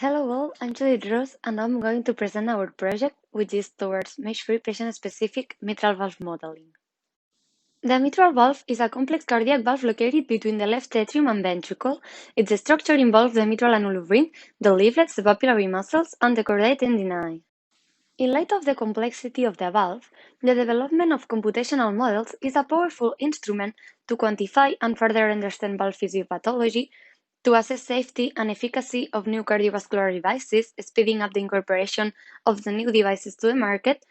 Hello all, I'm Judit and I'm going to present our project, which is towards meshfree patient-specific mitral valve modeling. The mitral valve is a complex cardiac valve located between the left atrium and ventricle. Its structure involves the mitral annulus ring, the leaflets, the papillary muscles, and the chordae tendineae. In light of the complexity of the valve, the development of computational models is a powerful instrument to quantify and further understand valve physiopathology, to assess safety and efficacy of new cardiovascular devices, speeding up the incorporation of the new devices to the market,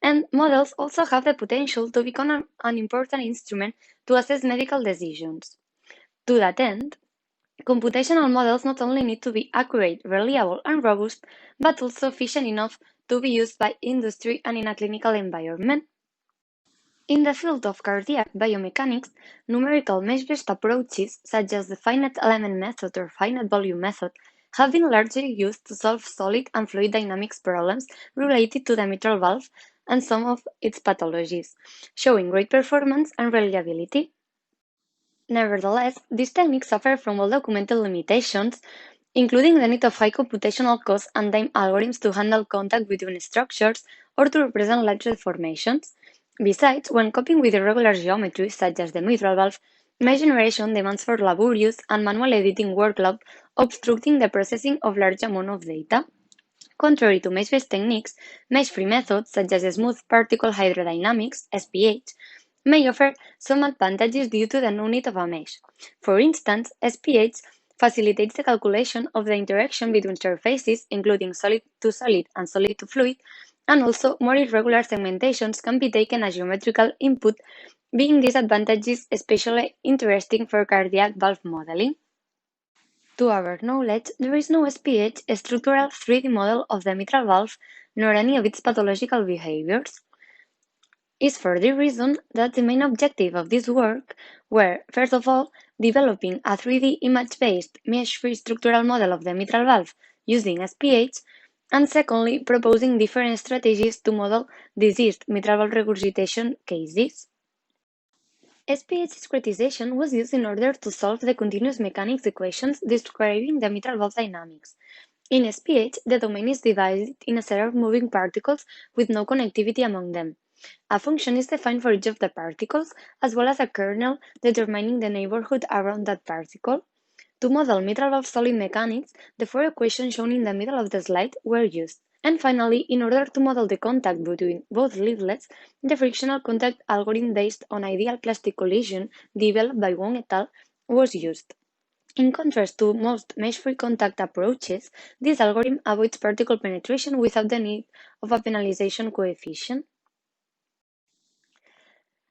and models also have the potential to become an important instrument to assess medical decisions. To that end, computational models not only need to be accurate, reliable, and robust, but also efficient enough to be used by industry and in a clinical environment. In the field of cardiac biomechanics, numerical mesh-based approaches such as the finite element method or finite volume method have been largely used to solve solid and fluid dynamics problems related to the mitral valve and some of its pathologies, showing great performance and reliability. Nevertheless, these techniques suffer from well-documented limitations, including the need of high computational costs and time algorithms to handle contact between structures or to represent large deformations. Besides, when coping with irregular geometry, such as the mitral valve, mesh generation demands for laborious and manual editing workload, obstructing the processing of large amounts of data. Contrary to mesh-based techniques, mesh-free methods such as smooth particle hydrodynamics (SPH) may offer some advantages due to the no need of a mesh. For instance, SPH facilitates the calculation of the interaction between surfaces, including solid to solid and solid to fluid, and also more irregular segmentations can be taken as geometrical input, being these advantages especially interesting for cardiac valve modeling. To our knowledge, there is no SPH structural 3D model of the mitral valve nor any of its pathological behaviors. It's for this reason that the main objective of this work were, first of all, developing a 3D image-based mesh-free structural model of the mitral valve using SPH, and secondly, proposing different strategies to model diseased mitral valve regurgitation cases. SPH discretization was used in order to solve the continuous mechanics equations describing the mitral valve dynamics. In SPH, the domain is divided in a set of moving particles with no connectivity among them. A function is defined for each of the particles, as well as a kernel determining the neighborhood around that particle. To model mitral valve solid mechanics, the four equations shown in the middle of the slide were used. And finally, in order to model the contact between both leaflets, the frictional contact algorithm based on ideal plastic collision developed by Wong et al. Was used. In contrast to most mesh-free contact approaches, this algorithm avoids particle penetration without the need of a penalization coefficient.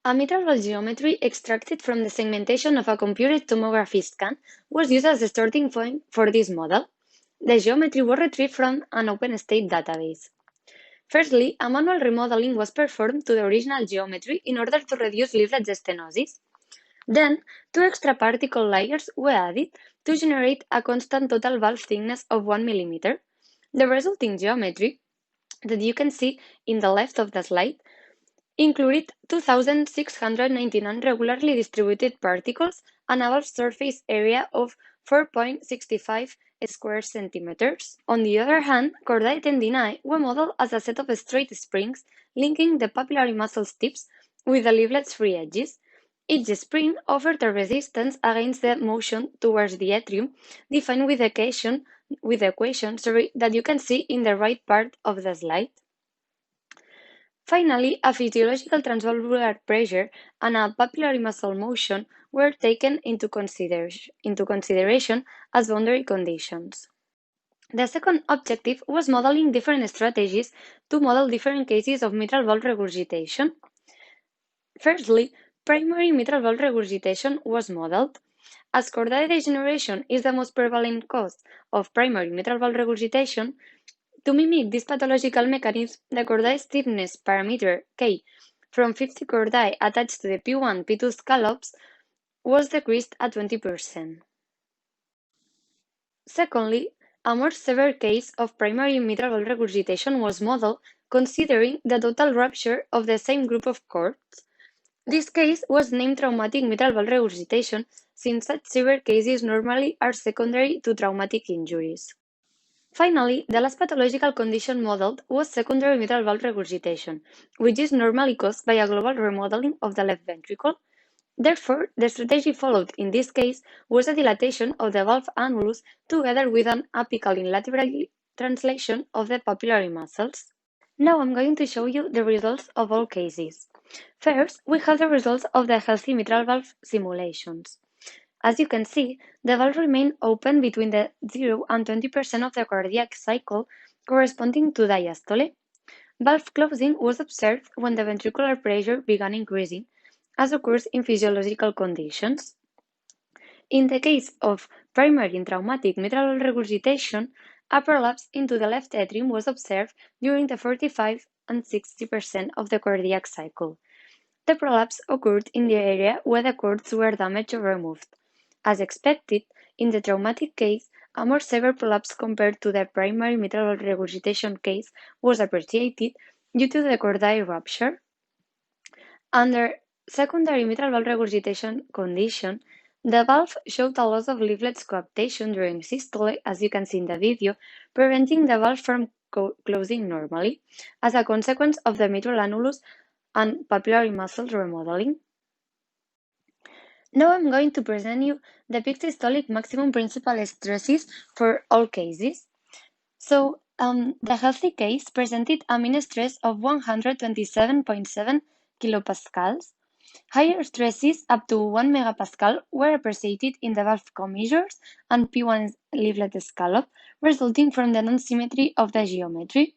A mitral valve geometry extracted from the segmentation of a computed tomography scan was used as a starting point for this model. The geometry was retrieved from an open-state database. Firstly, a manual remodeling was performed to the original geometry in order to reduce leaflet stenosis. Then, two extra particle layers were added to generate a constant total valve thickness of 1 mm. The resulting geometry, that you can see in the left of the slide, included 2,699 regularly distributed particles and a valve surface area of 4.65 square centimeters. On the other hand, chordae tendineae were modeled as a set of straight springs linking the papillary muscle tips with the leaflet's free edges. Each spring offered a resistance against the motion towards the atrium, defined with the equation that you can see in the right part of the slide. Finally, a physiological transvalvular pressure and a papillary muscle motion were taken into consideration as boundary conditions. The second objective was modeling different strategies to model different cases of mitral valve regurgitation. Firstly, primary mitral valve regurgitation was modeled. As chordae degeneration is the most prevalent cause of primary mitral valve regurgitation, to mimic this pathological mechanism, the chordae stiffness parameter K from 50 chordae attached to the P1, P2 scallops was decreased at 20%. Secondly, a more severe case of primary mitral valve regurgitation was modeled considering the total rupture of the same group of chords. This case was named traumatic mitral valve regurgitation since such severe cases normally are secondary to traumatic injuries. Finally, the last pathological condition modeled was secondary mitral valve regurgitation, which is normally caused by a global remodeling of the left ventricle. Therefore, the strategy followed in this case was a dilatation of the valve annulus together with an apical in lateral translation of the papillary muscles. Now I'm going to show you the results of all cases. First, we have the results of the healthy mitral valve simulations. As you can see, the valve remained open between the 0 and 20% of the cardiac cycle corresponding to diastole. Valve closing was observed when the ventricular pressure began increasing, as occurs in physiological conditions. In the case of primary traumatic mitral regurgitation, a prolapse into the left atrium was observed during the 45 and 60% of the cardiac cycle. The prolapse occurred in the area where the cords were damaged or removed. As expected, in the traumatic case, a more severe prolapse compared to the primary mitral regurgitation case was appreciated due to the chordae rupture. Under secondary mitral valve regurgitation condition, the valve showed a loss of leaflets coaptation during systole, as you can see in the video, preventing the valve from closing normally, as a consequence of the mitral annulus and papillary muscle remodeling. Now I'm going to present you the Peak-Systolic maximum principal stresses for all cases. So, the healthy case presented a mean stress of 127.7 kilopascals. Higher stresses up to 1 megapascal were appreciated in the valve commissures and P1 leaflet scallop, resulting from the non-symmetry of the geometry.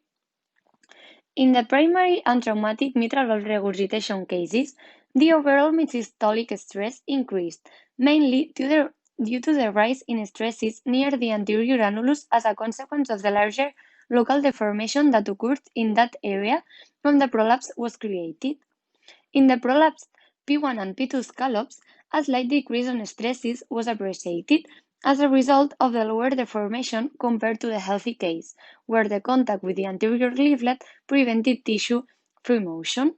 In the primary and traumatic mitral valve regurgitation cases, the overall mid-systolic stress increased, mainly due to the rise in stresses near the anterior annulus as a consequence of the larger local deformation that occurred in that area when the prolapse was created. In the prolapsed P1 and P2 scallops, a slight decrease in stresses was appreciated as a result of the lower deformation compared to the healthy case, where the contact with the anterior leaflet prevented tissue free motion.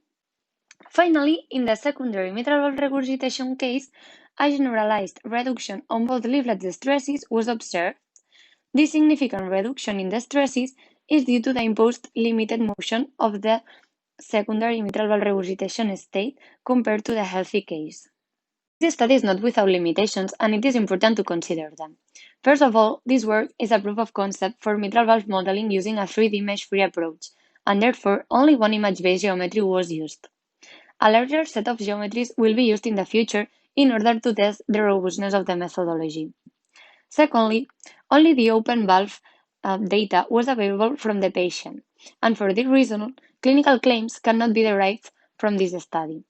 Finally, in the secondary mitral valve regurgitation case, a generalized reduction on both leaflet stresses was observed. This significant reduction in the stresses is due to the imposed limited motion of the secondary mitral valve regurgitation state compared to the healthy case. This study is not without limitations, and it is important to consider them. First of all, this work is a proof of concept for mitral valve modeling using a 3D mesh-free approach, and therefore only one image-based geometry was used. A larger set of geometries will be used in the future in order to test the robustness of the methodology. Secondly, only the open valve data was available from the patient, and for this reason, clinical claims cannot be derived from this study.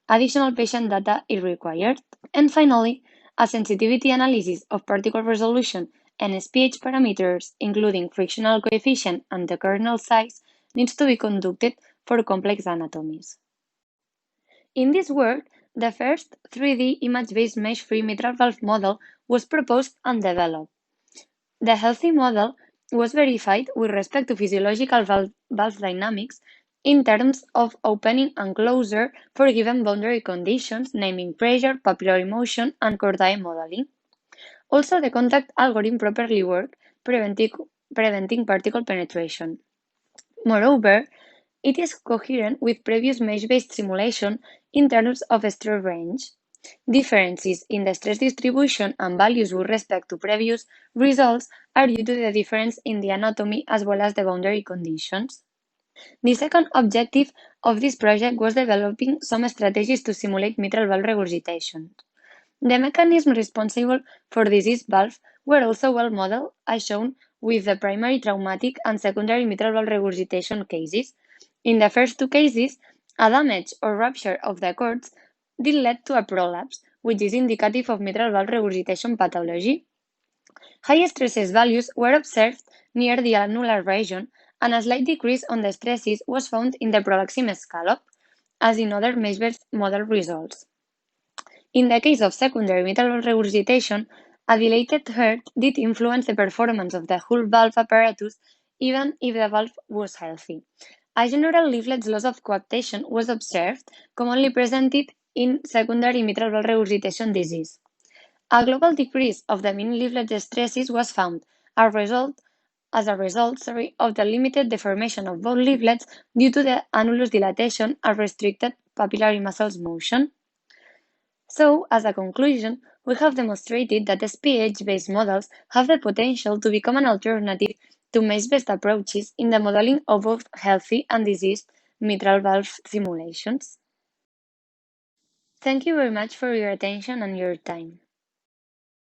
Additional patient data is required. And finally, a sensitivity analysis of particle resolution and SPH parameters, including frictional coefficient and the kernel size, needs to be conducted for complex anatomies. In this work, the first 3D image-based mesh-free mitral valve model was proposed and developed. The healthy model was verified with respect to physiological valve dynamics in terms of opening and closure for given boundary conditions, naming pressure, papillary motion, and chordae modeling. Also, the contact algorithm properly worked, preventing particle penetration. Moreover, it is coherent with previous mesh-based simulation in terms of stress range. Differences in the stress distribution and values with respect to previous results are due to the difference in the anatomy as well as the boundary conditions. The second objective of this project was developing some strategies to simulate mitral valve regurgitation. The mechanisms responsible for disease valve were also well modeled, as shown with the primary traumatic and secondary mitral valve regurgitation cases. In the first two cases, a damage or rupture of the cords did lead to a prolapse, which is indicative of mitral valve regurgitation pathology. High stresses values were observed near the annular region, and a slight decrease on the stresses was found in the prolapsing scallop, as in other mesh-based model results. In the case of secondary mitral regurgitation, a dilated heart did influence the performance of the whole valve apparatus even if the valve was healthy. A general leaflet loss of coaptation was observed, commonly presented in secondary mitral valve regurgitation disease. A global decrease of the mean leaflet stresses was found, a result as a result of the limited deformation of both leaflets due to the annulus dilatation and restricted papillary muscles motion. So, as a conclusion, we have demonstrated that SPH-based models have the potential to become an alternative to mesh-based approaches in the modeling of both healthy and diseased mitral valve simulations. Thank you very much for your attention and your time.